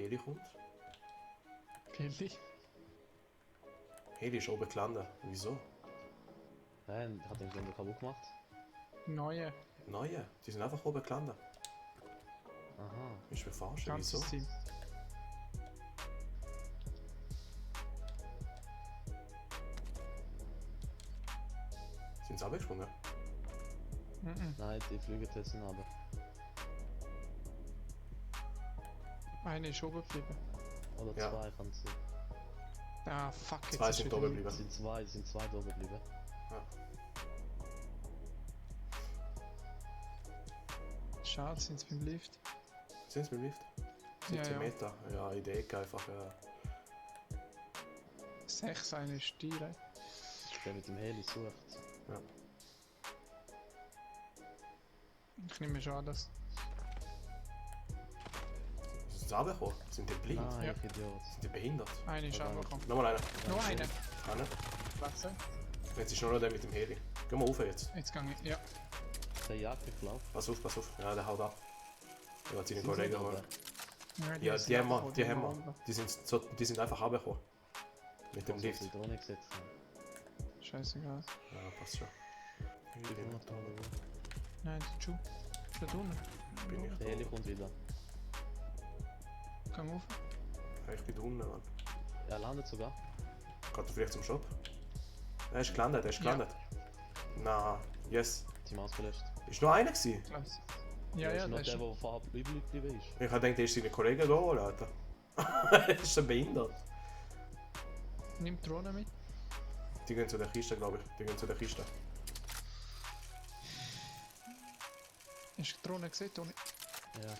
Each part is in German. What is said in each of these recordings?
Heli kommt. Heli? Heli ist oben gelandet. Wieso? Nein, hat den Grund kaputt gemacht. Neue. Neue, die sind einfach oben gelandet. Aha. Ist mir verarschen, Ganzes wieso? Team. Sind sie abgesprungen? Mhm. Nein, die fliegen jetzt nicht runter. Eine ist oben geblieben. Oder Ja. zwei kann es sein. Ah, fuck, jetzt Zwei ist sind wieder oben hin. geblieben. Es sind zwei da oben geblieben. Ja. Schade, sind sie beim Lift. Sind sie beim Lift? 17 Meter. Ja, in der Ecke einfach. 6, eine ist Tiere. Der mit dem Heli sucht. Ja. Ich nehme schon an, dass... Sind sie runtergekommen? Sind die blind? Nein, Ja. ich Idiot. Sind die behindert? Eine ist Aber- angekommen. Nochmal einer. Noch eine. Einer. Warte. Jetzt ist nur noch der mit dem Heli. Gehen wir rauf jetzt. Jetzt gehe ich. Ja. Der Jacke gelaufen. Pass auf, pass auf. Ja, der haut ab. Der hat seine Sind sie Kollegen da geholt. oben? Ja, sind die haben wir. abgeholt, Die haben haben wir. Die sind einfach runtergekommen. Mit dem Also, Lift. die Drohne gesetzt haben. Scheißegal. Ja, passt schon. Die kommen noch da oben. Nein, die Schuhe. Da unten. Bin ich Der Heli kommt wieder. Komm auf. Ja, ich bin da unten, Mann. Er landet sogar. Geht er vielleicht zum Shop? Er ist gelandet, er ist Ja. gelandet. Na, yes. Team ausgelöscht. Ist nur einer gewesen? Klasse. Der Ja, ja, ist noch das der, ist... der vorher übrig geblieben ist. Ich hab gedacht, der ist seine Kollegen da holen, Alter. Er ist so behindert. Nimm die Drohne mit. Die gehen zu der Kiste, glaube ich. Die gehen zu der Kiste. Hast du die Drohne gesehen, Toni? Ja.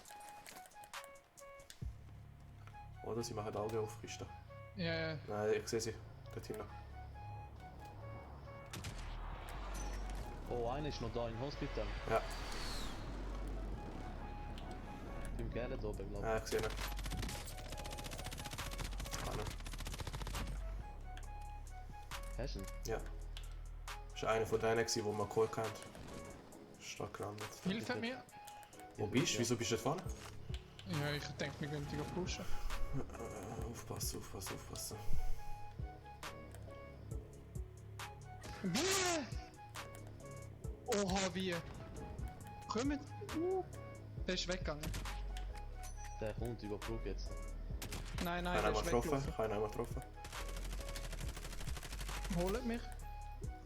Oder sie machen Augen auf Kiste. Ja, ja. Nein, ich sehe sie. Dort hinten. Oh, einer ist noch da im Hospital. Ja, Beim Geld oben, glaube ja, ich sehe ihn. Einer. ich. Hast du ihn? Ja. Das war einer von denen, die wir geholt haben. Ist da gelandet. Hilfe mir! Wo bist du? Wieso bist du da vorne? Ja, ich denke, wir gehen dich pushen. Aufpassen, aufpassen, aufpassen. Oha, wie? Kommt! Der ist weggegangen. Der kommt über die Brücke jetzt. Nein, Keiner der einmal ist getroffen. weggelaufen. Keiner einmal getroffen. Holt mich.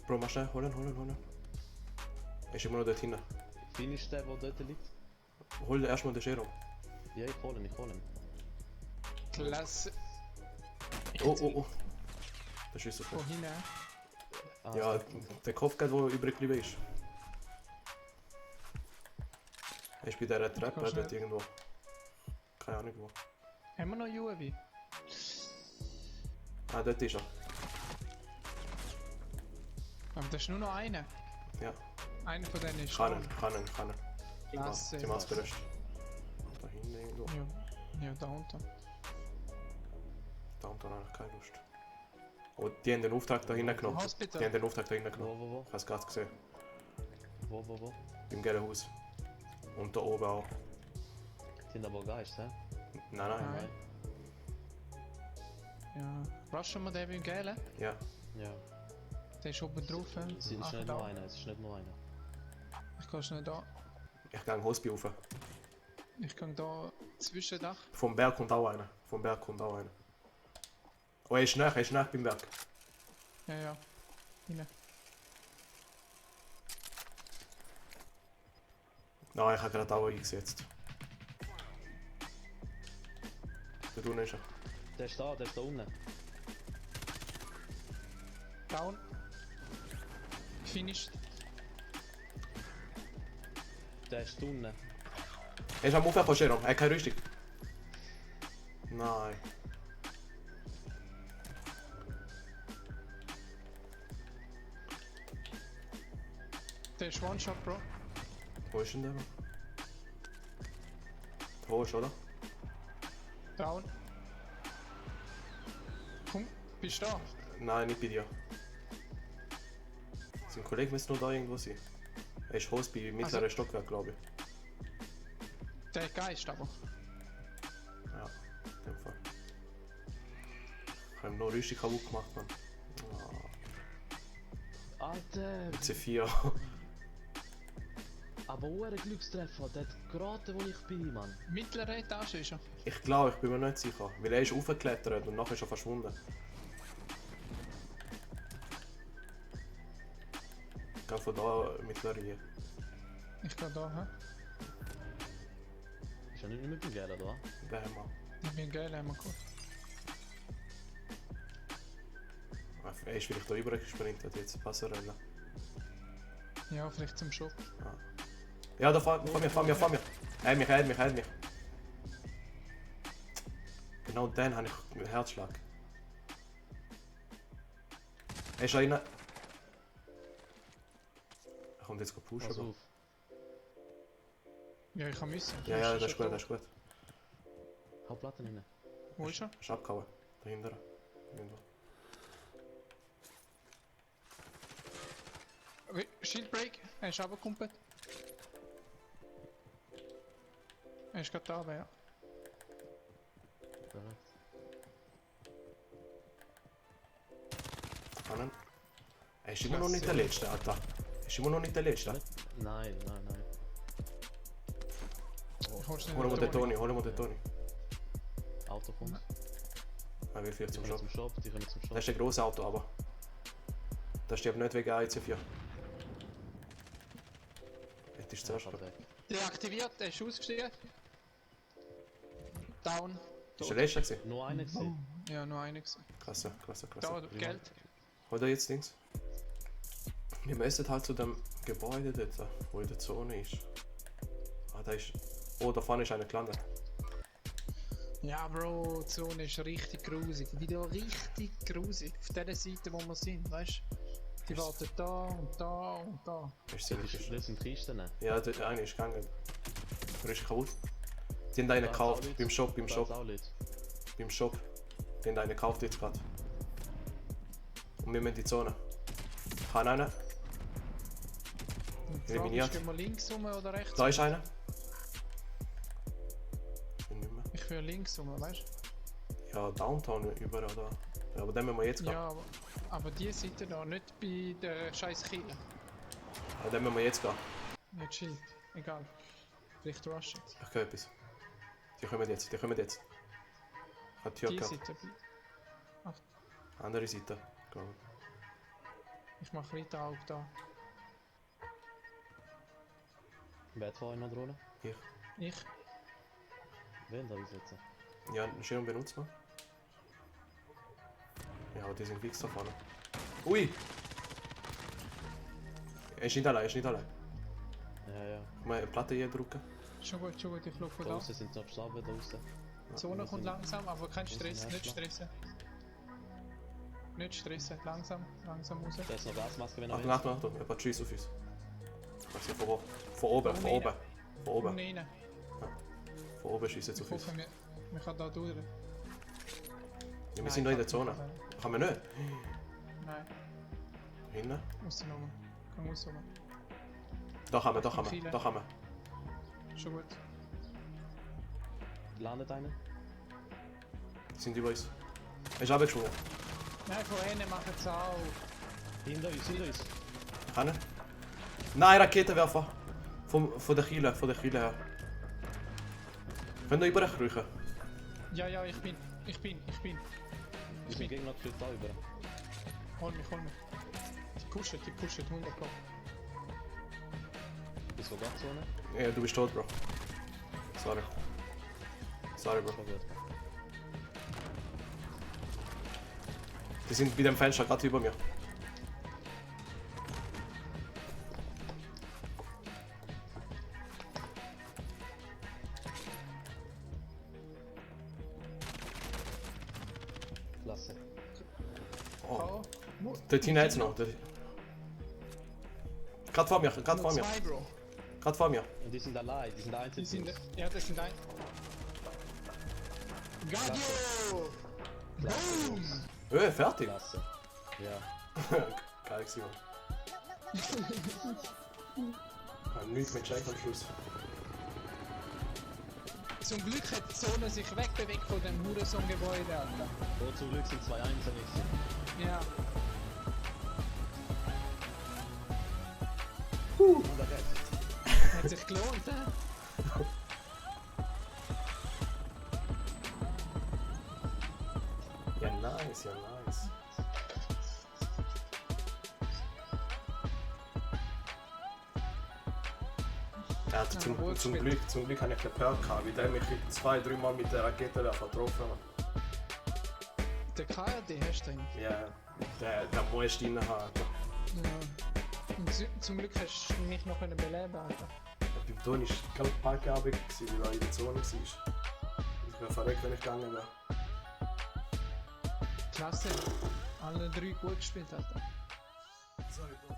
Bro, mach schnell. Holen. Er ist immer noch dort hinten. Finish der dort liegt? Hol erstmal den Serum. Ja, ich hole ihn, ich hole ihn. Klasse. Oh. Das ist super. Wohin? Ah, Ja, der Kopf, der übrig geblieben ist. Er ist bei dieser Treppe Kannst dort schnell. irgendwo. Keine Ahnung wo. Haben wir noch UAV? Ah, dort ist er. Aber das ist nur noch einer. Ja. Einer von denen ist Kann down. er. Klasse. Die Maske gelöscht. Da hinten irgendwo. Ja, da unten. Da unten habe ich keine Lust. Oh, die haben den Auftrag da hinten genommen. Hospital. Die haben den Auftrag da hinten genommen. Wo? Ich habe es gerade gesehen. Wo? Im gelben Haus. Und da oben auch. Die sind aber Geist, hä? Nein. Nein. Ja. Rushen wir den beim Gelen? Ja. Ja. Der ist oben drauf. Es ist nicht nur einer, es ist nicht nur einer. Ich kann schnell da. Ich gehe Hospi rauf. Ich kann da Zwischendach. Vom Berg kommt auch einer. Oh, er ist nach beim Berg. Ja. Hinein. Nein, ich habe gerade auch eingesetzt. Da unten ist er. Der ist da unten. Down. Finished. Der ist da unten. Er ist am Aufwärmen, Jerome. Er hat keine Rüstung. Nein. Der ist One-Shot, Bro. Wo ist denn der? Da ist, oder? Down. Komm, bist du da? Nein, nicht bei dir. Sein Kollege müsste noch da irgendwo sein. Er ist Host bei mittleren Stockwerk, glaube ich. Der Geist aber. Ja. in dem Fall. Ich habe ihm noch richtig kaputt gemacht, Mann. Oh, Alter! C4. Aber wo ein Glückstreffer, der hat geraten, wo ich bin, Mann. Mittlere Etage ist er. Ich glaube, ich bin mir nicht sicher. Weil er ist aufgeklettert und nachher ist er verschwunden. Ich gehe von da mittlere hier. Ich gehe da, hä? Ist ja nicht mehr beim Geld, oder? Den haben wir. Ich bin geil, haben wir geholt. Er ist vielleicht da rüber gesprintet, jetzt Passerelle. Ja, vielleicht zum Shop. Ja, da fahr mir. Hält mich. Genau dann habe ich einen Herzschlag. Er ist rein. Er kommt jetzt pushen. Pass Bro. auf. Ja, ich kann müssen. Ja, das ist gut. Hau Platten rein. Wo ist er? Ist abgehauen. Dahinter. Irgendwo. Shield Break, er ist runtergekumpelt. Er ist gerade da, aber ja. Perfekt. Kannen. Er ist immer noch nicht der Letzte, Alter. Er ist immer noch nicht der Letzte. Nein. Ich hol's nicht Hol mit mir den Toni. Auto kommt. Er will viel Die zum kommen Shop. zum Shop, die kommen zum Shop. Das ist ein grosses Auto, aber. Das stirbt nicht wegen IC4. Jetzt ist zuerst. Fährt weg. Deaktiviert, er ist ausgestiegen. Down. Ist der Letzte gewesen? Nur einer gesehen. Ja, nur einiges. Klasse. Da, Geld. Hol da jetzt links. Wir müssen halt zu dem Gebäude dort, wo in der Zone ist. Da ist. Oh, da vorne ist einer gelandet. Ja, Bro, die Zone ist richtig grusig. Wieder richtig grusig. Auf der Seite, wo wir sind, weißt du? Die warten da und da und da. Ist Das ziemlich. sind Kisten. Ja, der eine ist gegangen. Der ist kaputt. Die haben einen gekauft. Beim Shop. Auch Leute. Beim Shop. Die haben einen gekauft jetzt gerade. Und wir müssen die Zone. Ich habe einen. Und die Frage Eliminiert. ist, gehen wir links rum oder rechts? Da ist einer. Ich bin nicht mehr. Ich will links rum, weißt du? Ja, Downtown überall da. Ja, aber den müssen wir jetzt gehen. Ja, aber die Seite da, nicht bei der scheiß Kille. Ja, den müssen wir jetzt gehen. Ja, chill. Egal. Vielleicht rushen. Ich höre etwas. Die kommen jetzt. Ich habe die Tür Die gehört. Seite. Ach, Andere Seite. Glaube ich mach weiter auch da. Wer hat vorhin noch Drohne? ich. Ich? Wen da einsetzen? Ja, einen Schirm benutzt man. Ja, aber die sind fix da vorne. Ui! Er ist nicht allein. Ja. Mal eine Platte hier drücken. Schon gut, ich schaue von Da da. draußen sind noch Schaben, da draußen. Die Zone kommt langsam, aber kein Stress, sind nicht Herrscher. stressen. Nicht stressen, langsam raus. Da ist noch Gasmaske, wenn er Achtung, jemand schießt auf uns. Ich sehe von oben. Und rein. Von oben schießt Ich auf uns. hoffe, wir können da durch. Ja, wir sind noch in der Zone. Kann man nicht? Nein, Hinten? außen rum. Komm raus rum. Da kann man. Schon gut. Landet einer. Die sind über uns. Er ist runtergesprungen. Nein, von innen machen es auch. Hinter uns. Kann er? Nein, Raketenwerfer! Von der Kille her. Könnt ihr überkriechen? Ja, ich bin. Ich bin gegen noch viel da über. Hol mich. Die pushen, 100 Pro. Bis wo geht's Zone? Ja, du bist tot, Bro. Sorry, Bro. Schon gut. Die sind bei dem Fenster gerade über mir. Klasse. Oh, Wo? dort hinten hat's noch. Gerade vor mir. Zwei, Bro. Gerade vor mir. Und die sind allein, die sind einzeln. Die sind. Ja, das sind ein. Gadio! Boom! Fertig. Klasse. Ja. Geil gewesen, Mann. Nichts mit Check am Schluss. Zum Glück hat die Zone sich wegbewegt von dem Hurensohn-Gebäude, Alter. Oh, zum Glück sind 2 Einser nicht. Ja. Und der Rest. Hat sich gelohnt, hä? Ja, nice, ja, nice. Ja, Ja, gut zum gespielt. Glück habe ich den Perk gehabt, weil der mich 2-3 Mal mit der Rakete getroffen hat. Der KRD hast du drin. Ja, der musst du rein haben. Ja. Und zum Glück hast du mich noch beleben, Alter. Beim Ton war gerade ein paar Jahre weg, weil er in der Zone war. Ich wäre verreckt, wenn ich gegangen wäre. Klasse. Alle 3 gut gespielt, Alter. Sorry, Bro.